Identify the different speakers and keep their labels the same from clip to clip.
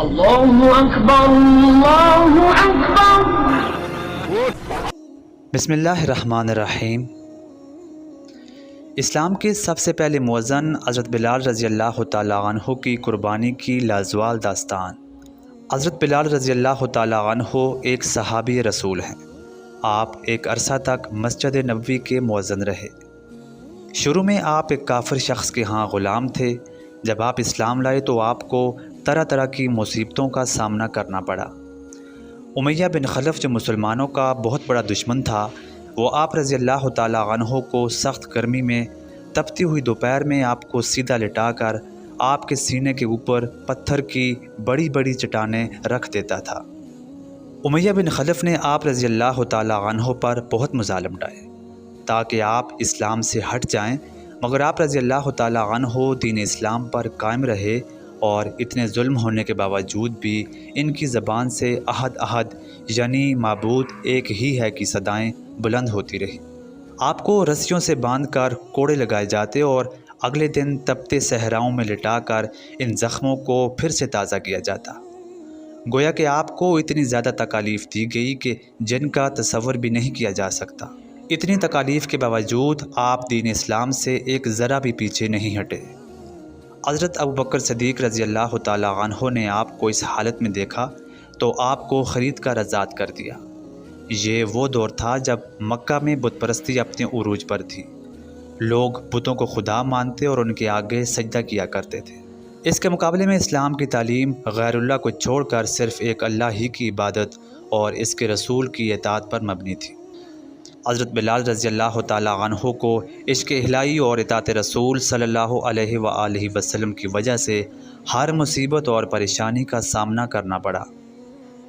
Speaker 1: اللہ اکبر اللہ اکبر۔
Speaker 2: بسم اللہ الرحمن الرحیم۔ اسلام کے سب سے پہلے مؤذن حضرت بلال رضی اللہ تعالیٰ عنہ کی قربانی کی لازوال داستان۔ حضرت بلال رضی اللہ تعالیٰ عنہ ایک صحابی رسول ہیں۔ آپ ایک عرصہ تک مسجد نبوی کے مؤذن رہے۔ شروع میں آپ ایک کافر شخص کے ہاں غلام تھے۔ جب آپ اسلام لائے تو آپ کو طرح طرح کی مصیبتوں کا سامنا کرنا پڑا۔ امیہ بن خلف جو مسلمانوں کا بہت بڑا دشمن تھا، وہ آپ رضی اللہ تعالیٰ عنہ کو سخت گرمی میں تپتی ہوئی دوپہر میں آپ کو سیدھا لٹا کر آپ کے سینے کے اوپر پتھر کی بڑی بڑی چٹانیں رکھ دیتا تھا۔ امیہ بن خلف نے آپ رضی اللہ تعالیٰ عنہ پر بہت مظالم ڈھائے تاکہ آپ اسلام سے ہٹ جائیں، مگر آپ رضی اللہ تعالیٰ عنہ دین اسلام پر قائم رہے اور اتنے ظلم ہونے کے باوجود بھی ان کی زبان سے احد احد یعنی معبود ایک ہی ہے کی صدائیں بلند ہوتی رہی۔ آپ کو رسیوں سے باندھ کر کوڑے لگائے جاتے اور اگلے دن تپتے صحراؤں میں لٹا کر ان زخموں کو پھر سے تازہ کیا جاتا۔ گویا کہ آپ کو اتنی زیادہ تکالیف دی گئی کہ جن کا تصور بھی نہیں کیا جا سکتا۔ اتنی تکالیف کے باوجود آپ دین اسلام سے ایک ذرا بھی پیچھے نہیں ہٹے۔ حضرت ابوبکر صدیق رضی اللہ تعالیٰ عنہ نے آپ کو اس حالت میں دیکھا تو آپ کو خرید کر آزاد کر دیا۔ یہ وہ دور تھا جب مکہ میں بت پرستی اپنے عروج پر تھی۔ لوگ بتوں کو خدا مانتے اور ان کے آگے سجدہ کیا کرتے تھے۔ اس کے مقابلے میں اسلام کی تعلیم غیر اللہ کو چھوڑ کر صرف ایک اللہ ہی کی عبادت اور اس کے رسول کی اطاعت پر مبنی تھی۔ حضرت بلال رضی اللہ تعالیٰ عنہ کو عشق الہی اور اطاعت رسول صلی اللہ علیہ وآلہ وسلم کی وجہ سے ہر مصیبت اور پریشانی کا سامنا کرنا پڑا۔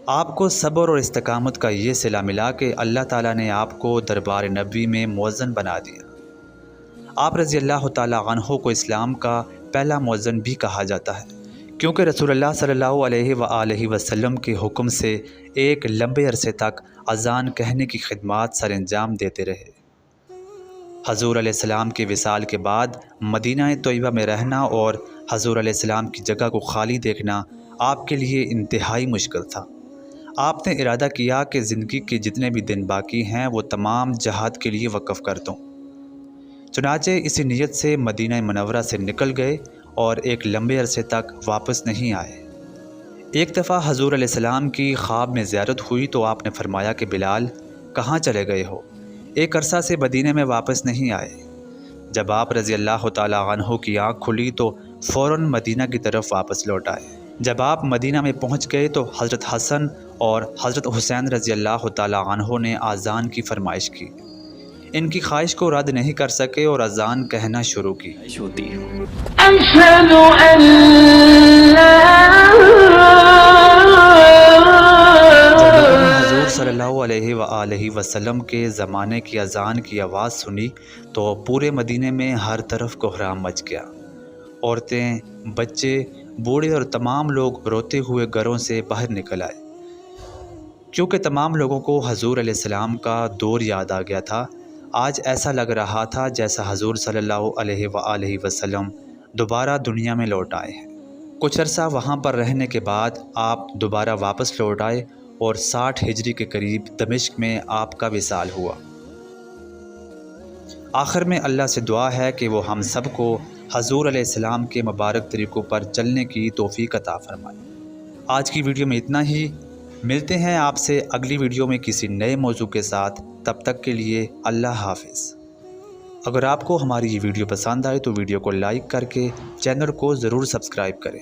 Speaker 2: آپ کو صبر اور استقامت کا یہ صلہ ملا کہ اللہ تعالیٰ نے آپ کو دربار نبوی میں مؤذن بنا دیا۔ آپ رضی اللہ تعالیٰ عنہ کو اسلام کا پہلا مؤذن بھی کہا جاتا ہے، کیونکہ رسول اللہ صلی اللہ علیہ وآلہ وسلم کے حکم سے ایک لمبے عرصے تک اذان کہنے کی خدمات سر انجام دیتے رہے۔ حضور علیہ السلام کے وصال کے بعد مدینہ طیبہ میں رہنا اور حضور علیہ السلام کی جگہ کو خالی دیکھنا آپ کے لیے انتہائی مشکل تھا۔ آپ نے ارادہ کیا کہ زندگی کے جتنے بھی دن باقی ہیں وہ تمام جہاد کے لیے وقف کر دوں۔ چنانچہ اسی نیت سے مدینہ منورہ سے نکل گئے اور ایک لمبے عرصے تک واپس نہیں آئے۔ ایک دفعہ حضور علیہ السلام کی خواب میں زیارت ہوئی تو آپ نے فرمایا کہ بلال کہاں چلے گئے ہو؟ ایک عرصہ سے مدینہ میں واپس نہیں آئے۔ جب آپ رضی اللہ تعالیٰ عنہ کی آنکھ کھلی تو فوراً مدینہ کی طرف واپس لوٹ آئے۔ جب آپ مدینہ میں پہنچ گئے تو حضرت حسن اور حضرت حسین رضی اللہ تعالیٰ عنہ نے اذان کی فرمائش کی۔ ان کی خواہش کو رد نہیں کر سکے اور اذان کہنا شروع کی۔
Speaker 1: اشہد ان
Speaker 2: جب لوگوں نے حضور صلی اللہ علیہ وآلہ وسلم کے زمانے کی اذان کی آواز سنی تو پورے مدینے میں ہر طرف کوہرام مچ گیا۔ عورتیں، بچے، بوڑھے اور تمام لوگ روتے ہوئے گھروں سے باہر نکل آئے، کیونکہ تمام لوگوں کو حضور علیہ السلام کا دور یاد آ گیا تھا۔ آج ایسا لگ رہا تھا جیسا حضور صلی اللہ علیہ وآلہ وسلم دوبارہ دنیا میں لوٹ آئے ہیں۔ کچھ عرصہ وہاں پر رہنے کے بعد آپ دوبارہ واپس لوٹ آئے اور 60 ہجری کے قریب دمشق میں آپ کا وصال ہوا۔ آخر میں اللہ سے دعا ہے کہ وہ ہم سب کو حضور علیہ السلام کے مبارک طریقوں پر چلنے کی توفیق عطا فرمائے۔ آج کی ویڈیو میں اتنا ہی۔ ملتے ہیں آپ سے اگلی ویڈیو میں کسی نئے موضوع کے ساتھ۔ تب تک کے لیے اللہ حافظ۔ اگر آپ کو ہماری یہ ویڈیو پسند آئے تو ویڈیو کو لائک کر کے چینل کو ضرور سبسکرائب کریں۔